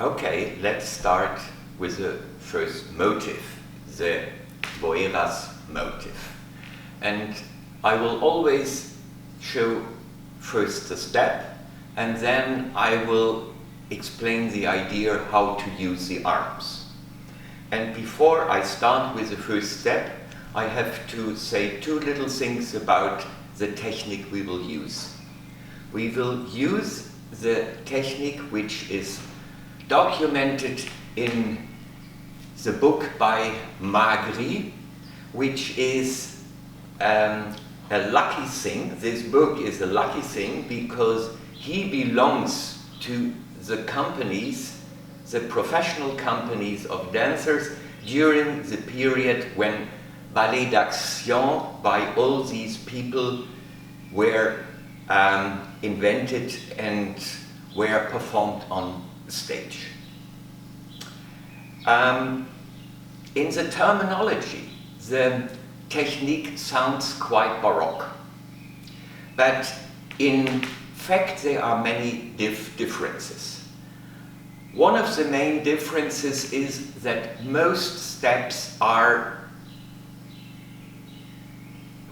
Okay, let's start with the first motive, the Boeras motive. And I will always show first the step, and then I will explain the idea how to use the arms. And before I start with the first step, I have to say two little things about the technique we will use. We will use the technique which is documented in the book by Magri, which is a lucky thing. This book is a lucky thing because he belongs to the companies, the professional companies of dancers during the period when ballet d'action by all these people were invented and were performed on stage. In the terminology, the technique sounds quite baroque, but in fact there are many differences. One of the main differences is that most steps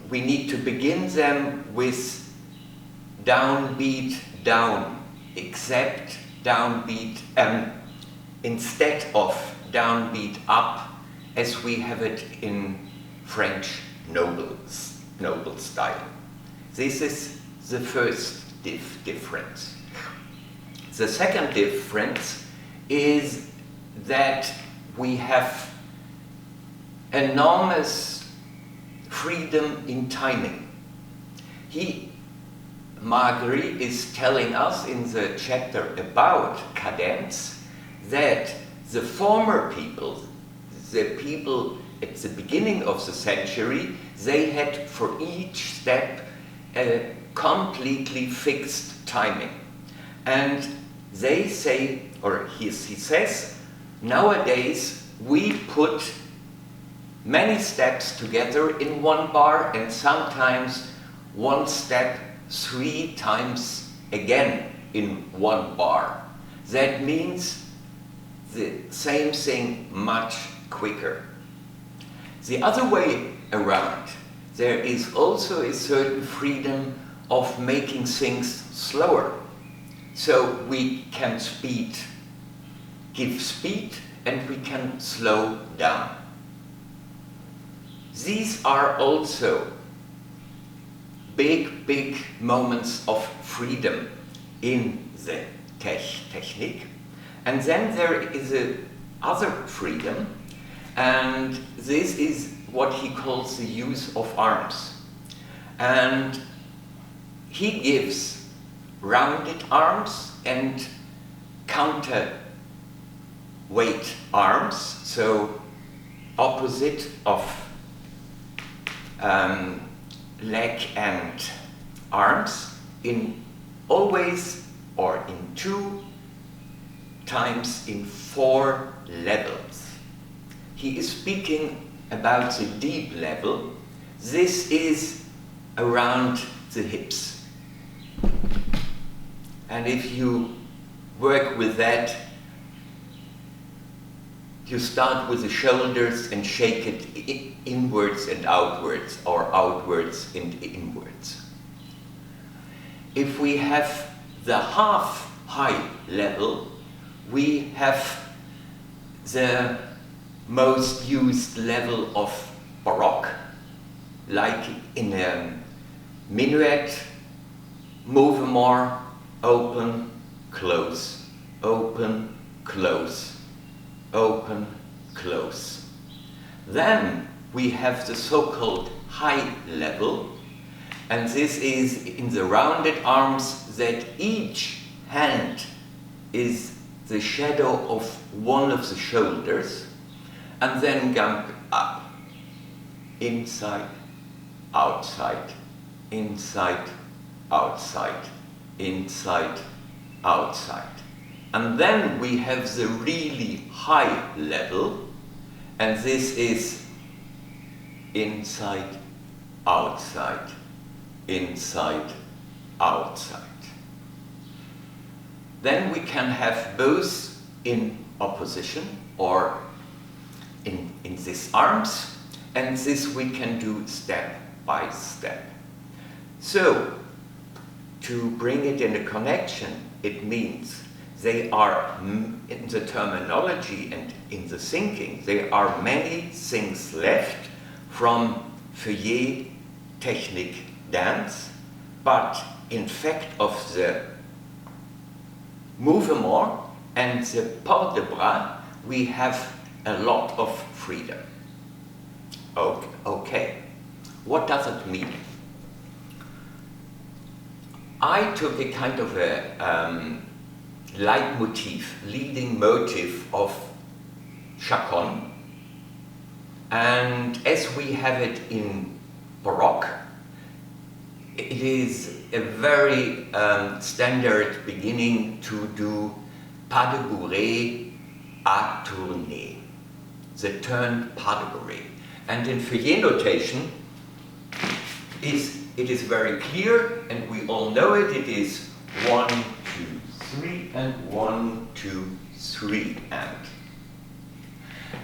we need to begin them with downbeat down, except downbeat instead of downbeat up, as we have it in French noble style. This is the first difference. The second difference is that we have enormous freedom in timing. Magri is telling us in the chapter about cadence that the former people, the people at the beginning of the century, they had for each step a completely fixed timing. And they say, or he says, nowadays we put many steps together in one bar and sometimes one step 3 times again in one bar. That means the same thing much quicker. The other way around, there is also a certain freedom of making things slower. So we can give speed, and we can slow down. These are also big moments of freedom in the technique. And then there is other freedom, and this is what he calls the use of arms. And he gives rounded arms and counterweight arms, so opposite of leg and arms, in always or in 2 times in 4 levels. He is speaking about the deep level. This is around the hips. And if you work with that, you start with the shoulders and shake it inwards and outwards, or outwards and inwards. If we have the half high level, we have the most used level of Baroque, like in a minuet, mouvement, open, close, open, close, open, close. Then we have the so-called high level, and this is in the rounded arms that each hand is the shadow of one of the shoulders, and then going up, inside, outside, inside, outside, inside, outside. And then we have the really high level, and this is inside, outside, inside, outside. Then we can have both in opposition or in these arms, and this we can do step by step. So, to bring it in a connection, it means they are, in the terminology and in the thinking, there are many things left from Feuillet technique dance, but in fact of the mouvement and the port de bras, we have a lot of freedom. Okay, what does it mean? I took a kind of a leitmotif, leading motive of Chaconne, and as we have it in Baroque, it is a very standard beginning to do pas de bourrée à tourner, the turn pas de bourrée. And in Feuillet notation, it is very clear, and we all know it. It is 1, 2, 3, and 1, 2, 3,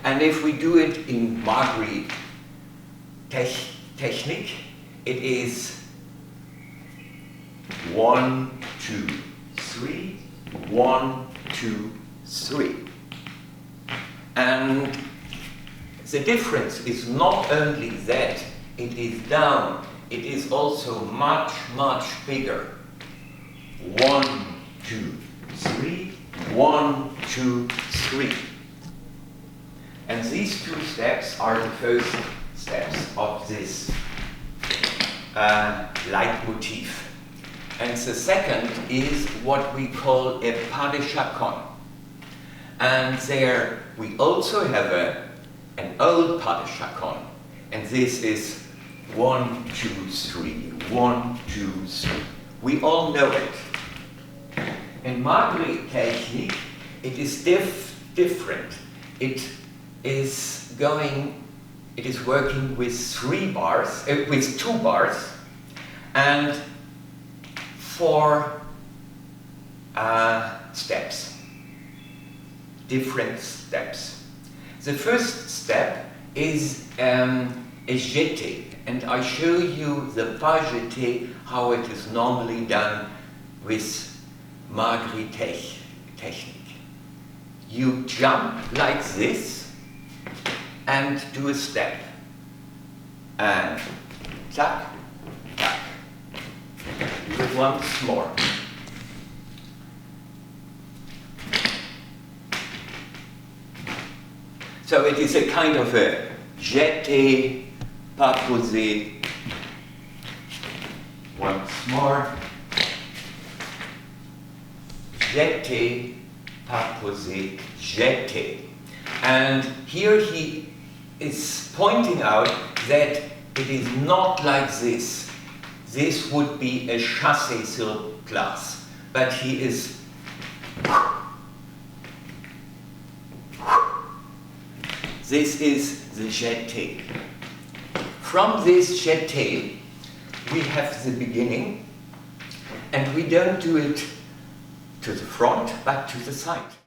and if we do it in Marguerite technique, it is 1, 2, 3, 1, 2, 3. And the difference is not only that it is down, it is also much, much bigger. 1, 2, 3, 1, 2, 3. And these two steps are the first steps of this leitmotif. And the second is what we call a pas de Chaconne. And there we also have an old pas de Chaconne. And this is 1, 2, 3, 1, 2, 3. We all know it. In Marguerite technique, it is different. It is working with 3 bars, with 2 bars, and 4 steps, different steps. The first step is a jeté, and I show you the pas jeté, how it is normally done with Marguerite technique. You jump like this and do a step, and tack, tack. Do it once more. So it is a kind of a jeté, pas posé. Once more. Jeté, pas posé, jeté. And here he is pointing out that it is not like this. This would be a chassé sur place, but he is this is the jeté. From this jeté, we have the beginning, and we don't do it to the front, but to the side.